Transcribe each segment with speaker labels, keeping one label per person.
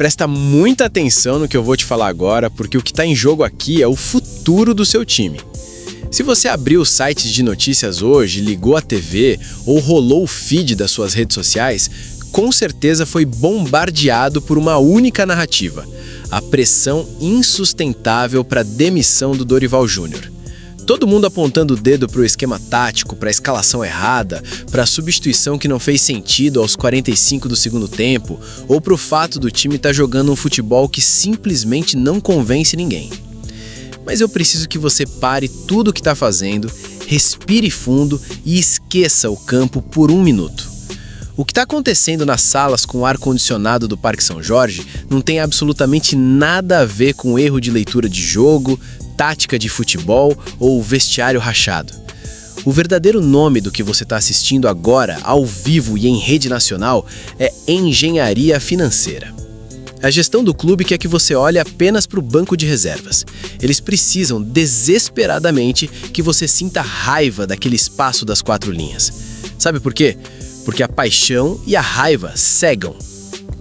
Speaker 1: presta muita atenção no que eu vou te falar agora, porque o que está em jogo aqui é o futuro do seu time. Se você abriu os sites de notícias hoje, ligou a TV ou rolou o feed das suas redes sociais, com certeza foi bombardeado por uma única narrativa: a pressão insustentável para a demissão do Dorival Júnior. Todo mundo apontando o dedo para o esquema tático, para a escalação errada, para a substituição que não fez sentido aos 45 do segundo tempo, ou para o fato do time estar jogando um futebol que simplesmente não convence ninguém. Mas eu preciso que você pare tudo o que está fazendo, respire fundo e esqueça o campo por um minuto. O que está acontecendo nas salas com o ar-condicionado do Parque São Jorge não tem absolutamente nada a ver com erro de leitura de jogo, tática de futebol ou vestiário rachado. O verdadeiro nome do que você está assistindo agora, ao vivo e em rede nacional, é engenharia financeira. A gestão do clube quer que você olhe apenas para o banco de reservas. Eles precisam desesperadamente que você sinta raiva daquele espaço das 4 linhas. Sabe por quê? Porque a paixão e a raiva cegam.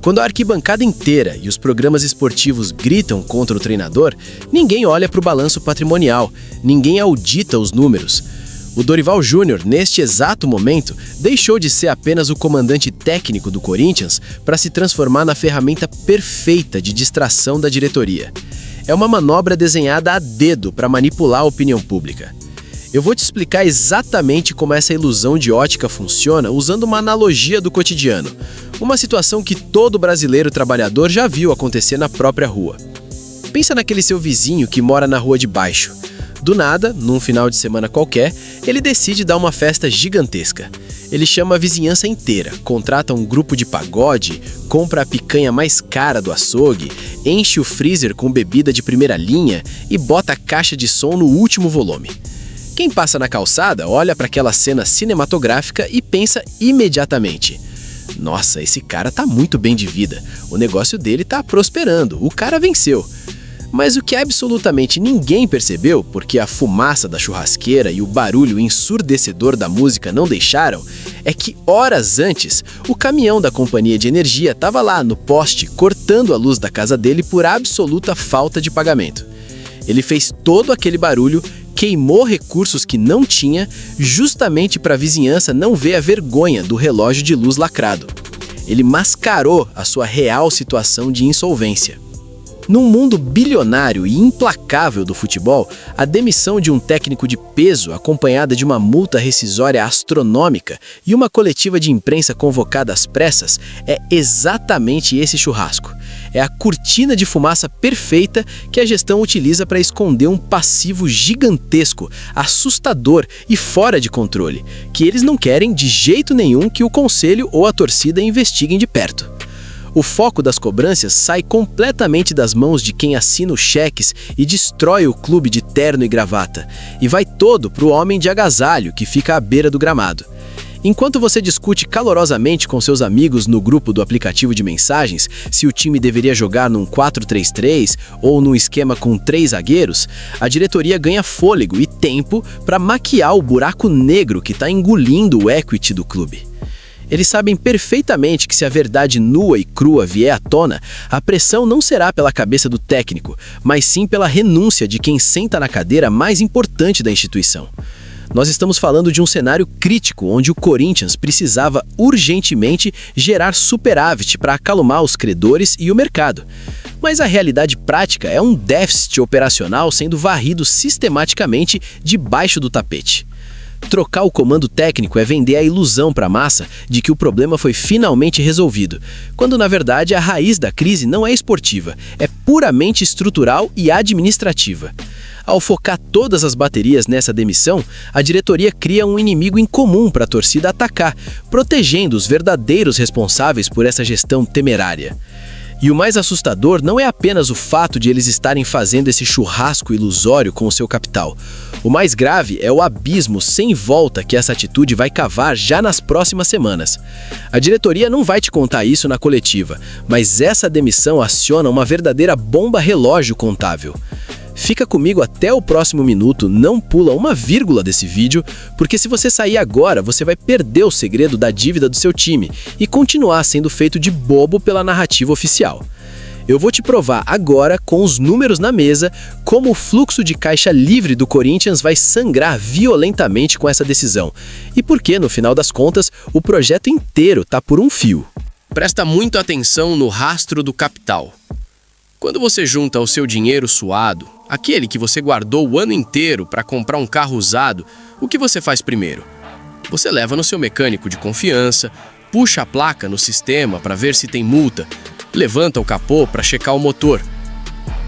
Speaker 1: Quando a arquibancada inteira e os programas esportivos gritam contra o treinador, ninguém olha para o balanço patrimonial, ninguém audita os números. O Dorival Júnior, neste exato momento, deixou de ser apenas o comandante técnico do Corinthians para se transformar na ferramenta perfeita de distração da diretoria. É uma manobra desenhada a dedo para manipular a opinião pública. Eu vou te explicar exatamente como essa ilusão de ótica funciona usando uma analogia do cotidiano. Uma situação que todo brasileiro trabalhador já viu acontecer na própria rua. Pensa naquele seu vizinho que mora na rua de baixo. Do nada, num final de semana qualquer, ele decide dar uma festa gigantesca. Ele chama a vizinhança inteira, contrata um grupo de pagode, compra a picanha mais cara do açougue, enche o freezer com bebida de primeira linha e bota a caixa de som no último volume. Quem passa na calçada olha para aquela cena cinematográfica e pensa imediatamente: nossa, esse cara tá muito bem de vida, o negócio dele tá prosperando, o cara venceu. Mas o que absolutamente ninguém percebeu, porque a fumaça da churrasqueira e o barulho ensurdecedor da música não deixaram, é que horas antes, o caminhão da companhia de energia estava lá no poste cortando a luz da casa dele por absoluta falta de pagamento. Ele fez todo aquele barulho, queimou recursos que não tinha, justamente para a vizinhança não ver a vergonha do relógio de luz lacrado. Ele mascarou a sua real situação de insolvência. Num mundo bilionário e implacável do futebol, a demissão de um técnico de peso, acompanhada de uma multa rescisória astronômica e uma coletiva de imprensa convocada às pressas, é exatamente esse churrasco. É a cortina de fumaça perfeita que a gestão utiliza para esconder um passivo gigantesco, assustador e fora de controle, que eles não querem de jeito nenhum que o conselho ou a torcida investiguem de perto. O foco das cobranças sai completamente das mãos de quem assina os cheques e destrói o clube de terno e gravata, e vai todo para o homem de agasalho que fica à beira do gramado. Enquanto você discute calorosamente com seus amigos no grupo do aplicativo de mensagens se o time deveria jogar num 4-3-3 ou num esquema com 3 zagueiros, a diretoria ganha fôlego e tempo para maquiar o buraco negro que está engolindo o equity do clube. Eles sabem perfeitamente que se a verdade nua e crua vier à tona, a pressão não será pela cabeça do técnico, mas sim pela renúncia de quem senta na cadeira mais importante da instituição. Nós estamos falando de um cenário crítico onde o Corinthians precisava urgentemente gerar superávit para acalmar os credores e o mercado. Mas a realidade prática é um déficit operacional sendo varrido sistematicamente debaixo do tapete. Trocar o comando técnico é vender a ilusão para a massa de que o problema foi finalmente resolvido, quando na verdade a raiz da crise não é esportiva, é puramente estrutural e administrativa. Ao focar todas as baterias nessa demissão, a diretoria cria um inimigo em comum para a torcida atacar, protegendo os verdadeiros responsáveis por essa gestão temerária. E o mais assustador não é apenas o fato de eles estarem fazendo esse churrasco ilusório com o seu capital. O mais grave é o abismo sem volta que essa atitude vai cavar já nas próximas semanas. A diretoria não vai te contar isso na coletiva, mas essa demissão aciona uma verdadeira bomba relógio contábil. Fica comigo até o próximo minuto, não pula uma vírgula desse vídeo, porque se você sair agora, você vai perder o segredo da dívida do seu time e continuar sendo feito de bobo pela narrativa oficial. Eu vou te provar agora, com os números na mesa, como o fluxo de caixa livre do Corinthians vai sangrar violentamente com essa decisão. E por que, no final das contas, o projeto inteiro tá por um fio. Presta muito atenção no rastro do capital. Quando você junta o seu dinheiro suado, aquele que você guardou o ano inteiro para comprar um carro usado, o que você faz primeiro? Você leva no seu mecânico de confiança, puxa a placa no sistema para ver se tem multa, levanta o capô para checar o motor.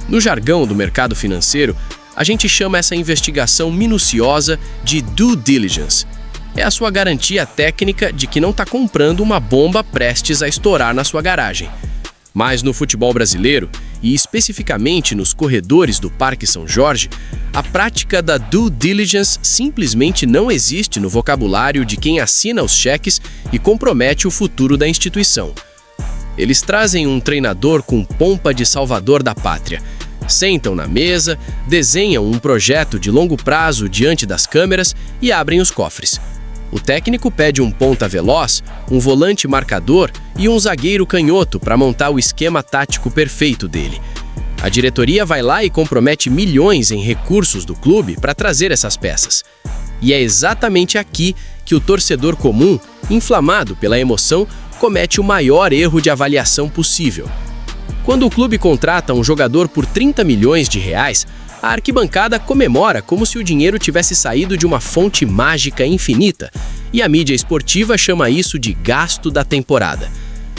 Speaker 1: No jargão do mercado financeiro, a gente chama essa investigação minuciosa de due diligence. É a sua garantia técnica de que não está comprando uma bomba prestes a estourar na sua garagem. Mas no futebol brasileiro, e especificamente nos corredores do Parque São Jorge, a prática da due diligence simplesmente não existe no vocabulário de quem assina os cheques e compromete o futuro da instituição. Eles trazem um treinador com pompa de salvador da pátria, sentam na mesa, desenham um projeto de longo prazo diante das câmeras e abrem os cofres. O técnico pede um ponta veloz, um volante marcador e um zagueiro canhoto para montar o esquema tático perfeito dele. A diretoria vai lá e compromete milhões em recursos do clube para trazer essas peças. E é exatamente aqui que o torcedor comum, inflamado pela emoção, comete o maior erro de avaliação possível. Quando o clube contrata um jogador por 30 milhões de reais, a arquibancada comemora como se o dinheiro tivesse saído de uma fonte mágica infinita, e a mídia esportiva chama isso de gasto da temporada.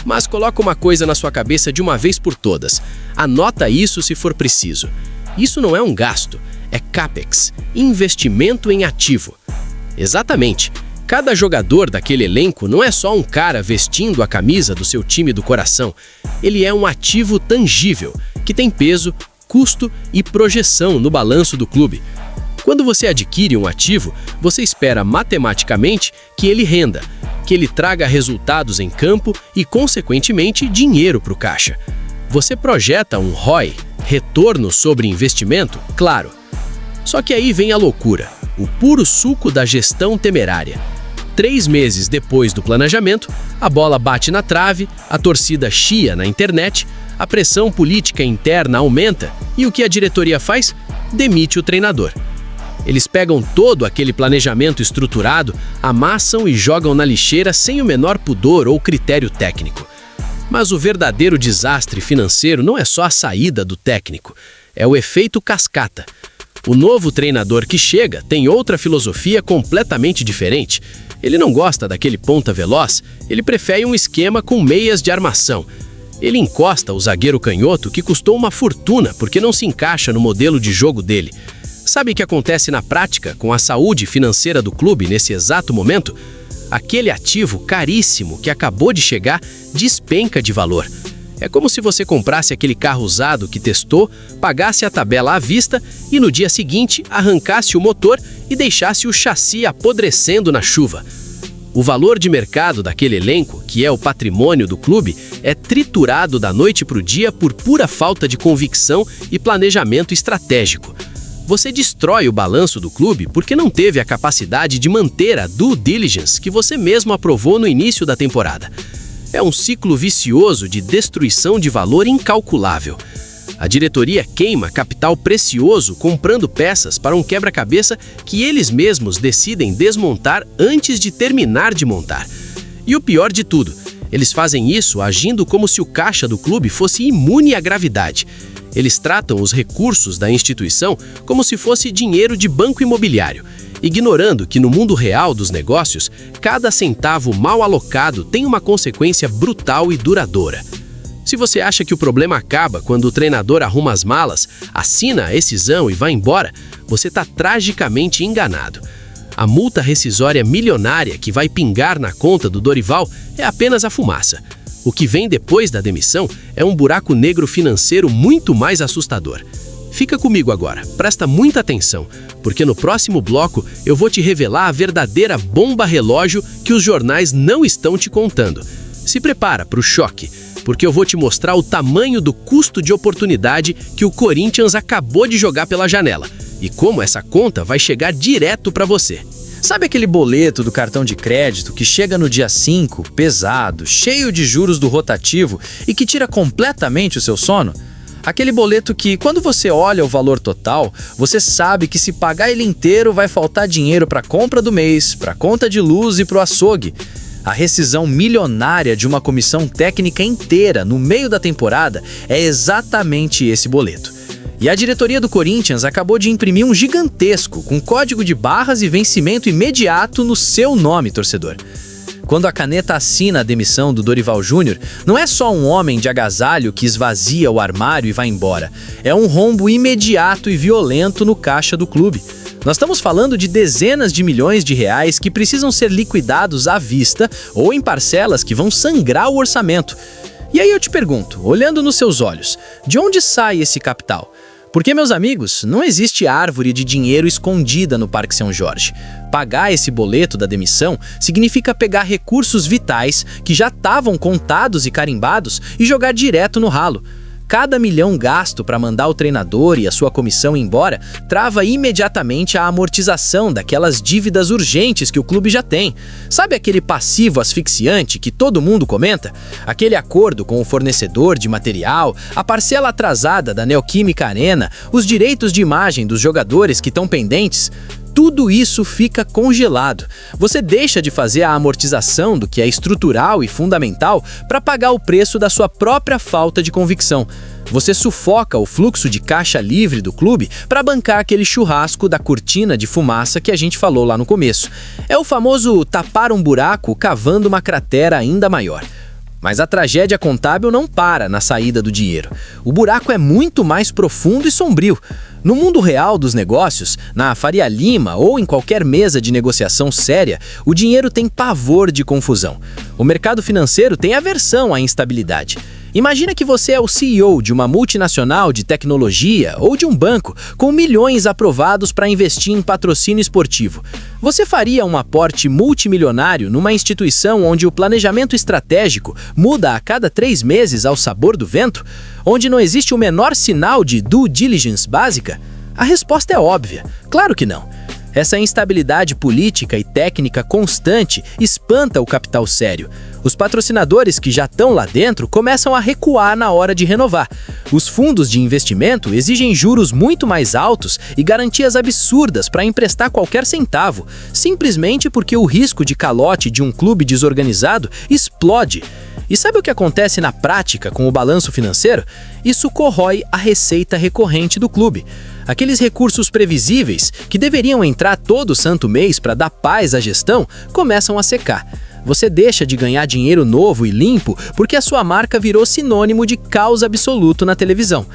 Speaker 1: Mas coloca uma coisa na sua cabeça de uma vez por todas. Anota isso se for preciso. Isso não é um gasto, é CAPEX, investimento em ativo. Exatamente. Cada jogador daquele elenco não é só um cara vestindo a camisa do seu time do coração. Ele é um ativo tangível, que tem peso, custo e projeção no balanço do clube. Quando você adquire um ativo, você espera matematicamente que ele renda, que ele traga resultados em campo e, consequentemente, dinheiro para o caixa. Você projeta um ROI, retorno sobre investimento, claro. Só que aí vem a loucura, o puro suco da gestão temerária. 3 meses depois do planejamento, a bola bate na trave, a torcida chia na internet, a pressão política interna aumenta e o que a diretoria faz? Demite o treinador. Eles pegam todo aquele planejamento estruturado, amassam e jogam na lixeira sem o menor pudor ou critério técnico. Mas o verdadeiro desastre financeiro não é só a saída do técnico, é o efeito cascata. O novo treinador que chega tem outra filosofia completamente diferente. Ele não gosta daquele ponta veloz, ele prefere um esquema com meias de armação. Ele encosta o zagueiro canhoto que custou uma fortuna porque não se encaixa no modelo de jogo dele. Sabe o que acontece na prática com a saúde financeira do clube nesse exato momento? Aquele ativo caríssimo que acabou de chegar despenca de valor. É como se você comprasse aquele carro usado que testou, pagasse a tabela à vista e no dia seguinte arrancasse o motor e deixasse o chassi apodrecendo na chuva. O valor de mercado daquele elenco, que é o patrimônio do clube, é triturado da noite para o dia por pura falta de convicção e planejamento estratégico. Você destrói o balanço do clube porque não teve a capacidade de manter a due diligence que você mesmo aprovou no início da temporada. É um ciclo vicioso de destruição de valor incalculável. A diretoria queima capital precioso comprando peças para um quebra-cabeça que eles mesmos decidem desmontar antes de terminar de montar. E o pior de tudo, eles fazem isso agindo como se o caixa do clube fosse imune à gravidade. Eles tratam os recursos da instituição como se fosse dinheiro de banco imobiliário, ignorando que no mundo real dos negócios, cada centavo mal alocado tem uma consequência brutal e duradoura. Se você acha que o problema acaba quando o treinador arruma as malas, assina a rescisão e vai embora, você está tragicamente enganado. A multa rescisória milionária que vai pingar na conta do Dorival é apenas a fumaça. O que vem depois da demissão é um buraco negro financeiro muito mais assustador. Fica comigo agora, presta muita atenção, porque no próximo bloco eu vou te revelar a verdadeira bomba relógio que os jornais não estão te contando. Se prepara para o choque, porque eu vou te mostrar o tamanho do custo de oportunidade que o Corinthians acabou de jogar pela janela e como essa conta vai chegar direto para você.
Speaker 2: Sabe aquele boleto do cartão de crédito que chega no dia 5, pesado, cheio de juros do rotativo e que tira completamente o seu sono? Aquele boleto que, quando você olha o valor total, você sabe que se pagar ele inteiro vai faltar dinheiro para a compra do mês, para a conta de luz e para o açougue. A rescisão milionária de uma comissão técnica inteira no meio da temporada é exatamente esse boleto. E a diretoria do Corinthians acabou de imprimir um gigantesco, com código de barras e vencimento imediato no seu nome, torcedor. Quando a caneta assina a demissão do Dorival Júnior, não é só um homem de agasalho que esvazia o armário e vai embora. É um rombo imediato e violento no caixa do clube. Nós estamos falando de dezenas de milhões de reais que precisam ser liquidados à vista ou em parcelas que vão sangrar o orçamento. E aí eu te pergunto, olhando nos seus olhos, de onde sai esse capital? Porque, meus amigos, não existe árvore de dinheiro escondida no Parque São Jorge. Pagar esse boleto da demissão significa pegar recursos vitais que já estavam contados e carimbados e jogar direto no ralo. Cada milhão gasto para mandar o treinador e a sua comissão embora trava imediatamente a amortização daquelas dívidas urgentes que o clube já tem. Sabe aquele passivo asfixiante que todo mundo comenta? Aquele acordo com o fornecedor de material, a parcela atrasada da Neoquímica Arena, os direitos de imagem dos jogadores que estão pendentes? Tudo isso fica congelado. Você deixa de fazer a amortização do que é estrutural e fundamental para pagar o preço da sua própria falta de convicção. Você sufoca o fluxo de caixa livre do clube para bancar aquele churrasco da cortina de fumaça que a gente falou lá no começo. É o famoso tapar um buraco cavando uma cratera ainda maior. Mas a tragédia contábil não para na saída do dinheiro. O buraco é muito mais profundo e sombrio. No mundo real dos negócios, na Faria Lima ou em qualquer mesa de negociação séria, o dinheiro tem pavor de confusão. O mercado financeiro tem aversão à instabilidade. Imagina que você é o CEO de uma multinacional de tecnologia ou de um banco com milhões aprovados para investir em patrocínio esportivo. Você faria um aporte multimilionário numa instituição onde o planejamento estratégico muda a cada 3 meses ao sabor do vento? Onde não existe o menor sinal de due diligence básica? A resposta é óbvia. Claro que não. Essa instabilidade política e técnica constante espanta o capital sério. Os patrocinadores que já estão lá dentro começam a recuar na hora de renovar. Os fundos de investimento exigem juros muito mais altos e garantias absurdas para emprestar qualquer centavo, simplesmente porque o risco de calote de um clube desorganizado explode. E sabe o que acontece na prática com o balanço financeiro? Isso corrói a receita recorrente do clube. Aqueles recursos previsíveis, que deveriam entrar todo santo mês para dar paz à gestão, começam a secar. Você deixa de ganhar dinheiro novo e limpo porque a sua marca virou sinônimo de caos absoluto na televisão.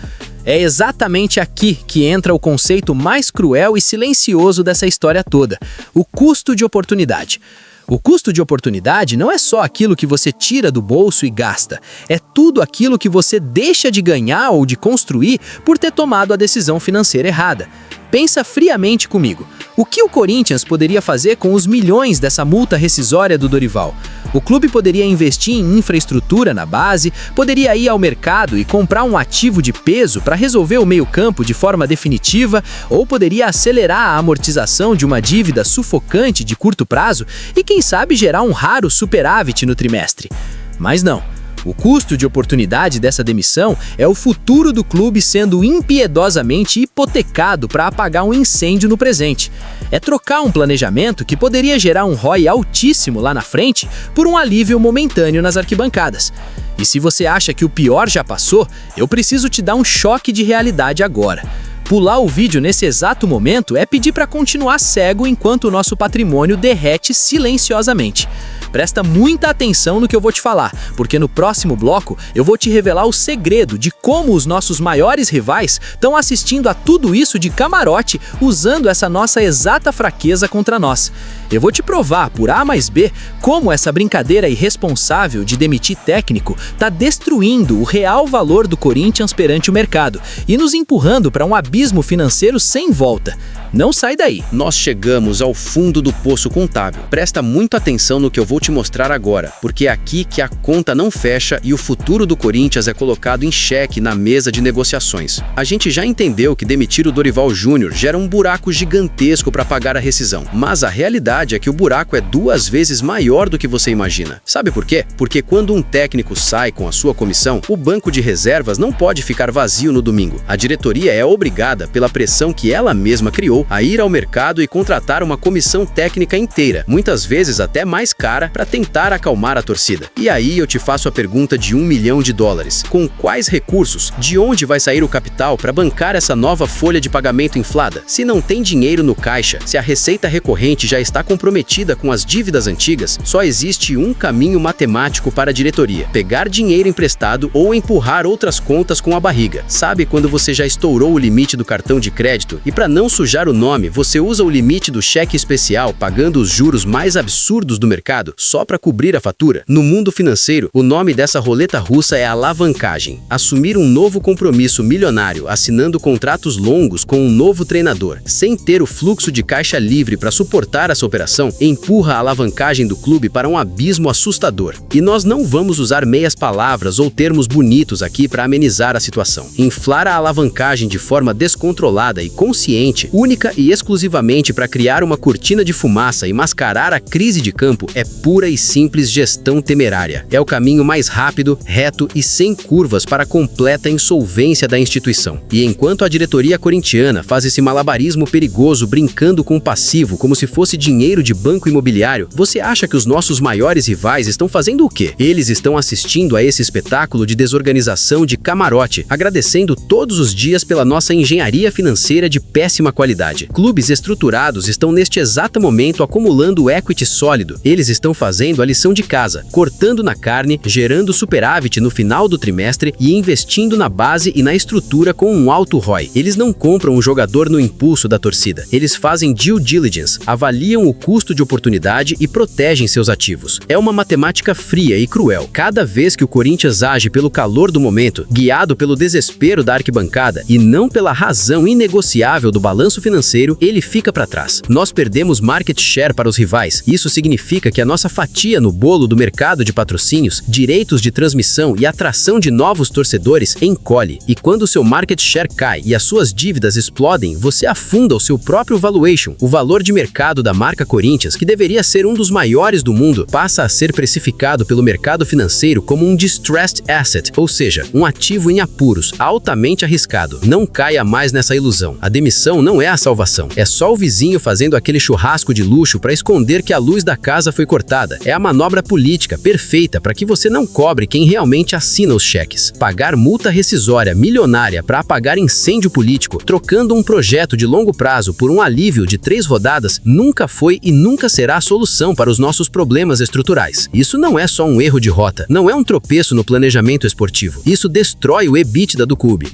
Speaker 2: É exatamente aqui que entra o conceito mais cruel e silencioso dessa história toda: o custo de oportunidade. O custo de oportunidade não é só aquilo que você tira do bolso e gasta, é tudo aquilo que você deixa de ganhar ou de construir por ter tomado a decisão financeira errada. Pensa friamente comigo. O que o Corinthians poderia fazer com os milhões dessa multa rescisória do Dorival? O clube poderia investir em infraestrutura na base, poderia ir ao mercado e comprar um ativo de peso para resolver o meio-campo de forma definitiva, ou poderia acelerar a amortização de uma dívida sufocante de curto prazo e, quem sabe, gerar um raro superávit no trimestre. Mas não. O custo de oportunidade dessa demissão é o futuro do clube sendo impiedosamente hipotecado para apagar um incêndio no presente. É trocar um planejamento que poderia gerar um ROI altíssimo lá na frente por um alívio momentâneo nas arquibancadas. E se você acha que o pior já passou, eu preciso te dar um choque de realidade agora. Pular o vídeo nesse exato momento é pedir para continuar cego enquanto o nosso patrimônio derrete silenciosamente. Presta muita atenção no que eu vou te falar, porque no próximo bloco eu vou te revelar o segredo de como os nossos maiores rivais estão assistindo a tudo isso de camarote, usando essa nossa exata fraqueza contra nós. Eu vou te provar, por A mais B, como essa brincadeira irresponsável de demitir técnico está destruindo o real valor do Corinthians perante o mercado e nos empurrando para um abismo
Speaker 3: abismo financeiro sem volta. Não sai daí.
Speaker 2: Nós chegamos ao fundo do poço contábil. Presta muita atenção no que eu vou te mostrar agora, porque é aqui que a conta não fecha e o futuro do Corinthians é colocado em xeque na mesa de negociações. A gente já entendeu que demitir o Dorival Júnior gera um buraco gigantesco para pagar a rescisão, mas a realidade é que o buraco é 2 vezes maior do que você imagina. Sabe por quê? Porque quando um técnico sai com a sua comissão, o banco de reservas não pode ficar vazio no domingo. A diretoria é obrigada, pela pressão que ela mesma criou, a ir ao mercado e contratar uma comissão técnica inteira, muitas vezes até mais cara, para tentar acalmar a torcida. E aí eu te faço a pergunta de $1 milhão. Com quais recursos? De onde vai sair o capital para bancar essa nova folha de pagamento inflada? Se não tem dinheiro no caixa, se a receita recorrente já está comprometida com as dívidas antigas, só existe um caminho matemático para a diretoria: pegar dinheiro emprestado ou empurrar outras contas com a barriga. Sabe quando você já estourou o limite do cartão de crédito e, para não sujar o nome, você usa o limite do cheque especial pagando os juros mais absurdos do mercado só para cobrir a fatura? No mundo financeiro, o nome dessa roleta russa é alavancagem. Assumir um novo compromisso milionário assinando contratos longos com um novo treinador, sem ter o fluxo de caixa livre para suportar essa operação, empurra a alavancagem do clube para um abismo assustador. E nós não vamos usar meias palavras ou termos bonitos aqui para amenizar a situação. Inflar a alavancagem de forma descontrolada e consciente, única e exclusivamente para criar uma cortina de fumaça e mascarar a crise de campo, é pura e simples gestão temerária. É o caminho mais rápido, reto e sem curvas para a completa insolvência da instituição. E enquanto a diretoria corintiana faz esse malabarismo perigoso brincando com o passivo como se fosse dinheiro de banco imobiliário, você acha que os nossos maiores rivais estão fazendo o quê? Eles estão assistindo a esse espetáculo de desorganização de camarote, agradecendo todos os dias pela nossa engenharia financeira de péssima qualidade. Clubes estruturados estão neste exato momento acumulando equity sólido. Eles estão fazendo a lição de casa, cortando na carne, gerando superávit no final do trimestre e investindo na base e na estrutura com um alto ROI. Eles não compram um jogador no impulso da torcida. Eles fazem due diligence, avaliam o custo de oportunidade e protegem seus ativos. É uma matemática fria e cruel. Cada vez que o Corinthians age pelo calor do momento, guiado pelo desespero da arquibancada e não pela razão inegociável do balanço financeiro, ele fica para trás. Nós perdemos market share para os rivais. Isso significa que a nossa fatia no bolo do mercado de patrocínios, direitos de transmissão e atração de novos torcedores encolhe. E quando o seu market share cai e as suas dívidas explodem, você afunda o seu próprio valuation. O valor de mercado da marca Corinthians, que deveria ser um dos maiores do mundo, passa a ser precificado pelo mercado financeiro como um distressed asset, ou seja, um ativo em apuros, altamente arriscado. Não caia mais nessa ilusão. A demissão não é a salvação. É só o vizinho fazendo aquele churrasco de luxo para esconder que a luz da casa foi cortada. É a manobra política perfeita para que você não cobre quem realmente assina os cheques. Pagar multa rescisória milionária para apagar incêndio político, trocando um projeto de longo prazo por um alívio de 3 rodadas, nunca foi e nunca será a solução para os nossos problemas estruturais. Isso não é só um erro de rota, não é um tropeço no planejamento esportivo. Isso destrói o EBITDA do clube.